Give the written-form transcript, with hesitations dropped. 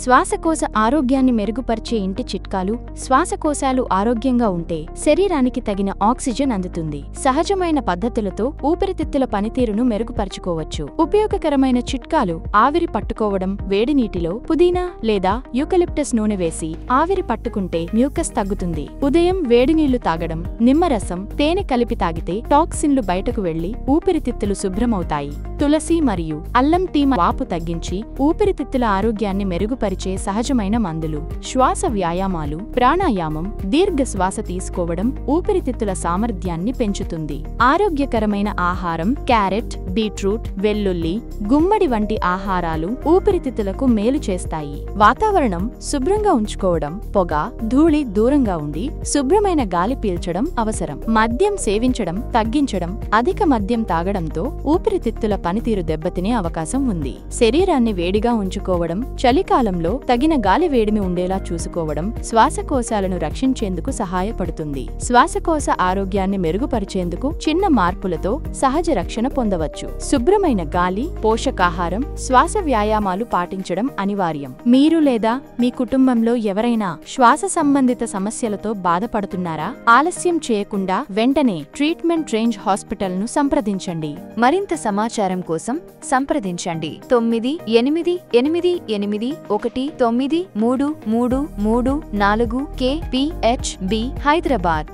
శ్వాసకోశ ఆరోగ్యాన్ని మెరుగుపరిచే ఇంటి చిట్కాలు. శ్వాసకోశాలు ఆరోగ్యంగా ఉంటే శరీరానికి తగిన ఆక్సిజన్ అందుతుంది. సహజమైన పద్ధతులతో ఊపిరితిత్తుల పనితీరును మెరుగుపరుచుకోవచ్చు. ఉపయోగకరమైన చిట్కాలు: ఆవిరి పట్టుకోవడం. వేడి నీటిలో పుదీనా లేదా యూకలిప్టస్ నూనె వేసి ఆవిరి పట్టుకుంటే మ్యూకస్ తగ్గుతుంది. ఉదయం వేడి నీళ్లు తాగడం. నిమ్మరసం, తేనె కలిపి తాగితే టాక్సిన్లు బయటకు వెళ్లి ఊపిరితిత్తులు శుభ్రమవుతాయి. తులసి మరియు అల్లం టీ వాపు తగ్గించి ఊపిరితిత్తుల ఆరోగ్యాన్ని మెరుగుపరిచే సహజమైన మందులు. శ్వాస వ్యాయామాలు. ప్రాణాయామం, దీర్ఘ శ్వాస తీసుకోవడం ఊపిరితిత్తుల సామర్థ్యాన్ని పెంచుతుంది. ఆరోగ్యకరమైన ఆహారం. క్యారెట్, బీట్రూట్, వెల్లుల్లి, గుమ్మడి వంటి ఆహారాలు ఊపిరితిత్తులకు మేలు చేస్తాయి. వాతావరణం శుభ్రంగా ఉంచుకోవడం. పొగ, ధూళి దూరంగా ఉండి శుభ్రమైన గాలి పీల్చడం అవసరం. మద్యం సేవించడం తగ్గించడం. అధిక మద్యం తాగడంతో ఊపిరితిత్తుల పనితీరు దెబ్బతినే అవకాశం ఉంది. శరీరాన్ని వేడిగా ఉంచుకోవడం. చలికాలంలో తగిన గాలి వేడిమి ఉండేలా చూసుకోవడం శ్వాసకోశాలను రక్షించేందుకు సహాయపడుతుంది. శ్వాసకోశ ఆరోగ్యాన్ని మెరుగుపరిచేందుకు చిన్న మార్పులతో సహజ రక్షణ పొందవచ్చు. శుభ్రమైన గాలి, పోషకాహారం, శ్వాస వ్యాయామాలు పాటించడం అనివార్యం. మీరు లేదా మీ కుటుంబంలో ఎవరైనా శ్వాస సంబంధిత సమస్యలతో బాధపడుతున్నారా? ఆలస్యం చేయకుండా వెంటనే ట్రీట్మెంట్ రేంజ్ హాస్పిటల్ను సంప్రదించండి. మరింత సమాచారం కోసం సంప్రదించండి 9888819334 KPHB హైదరాబాద్.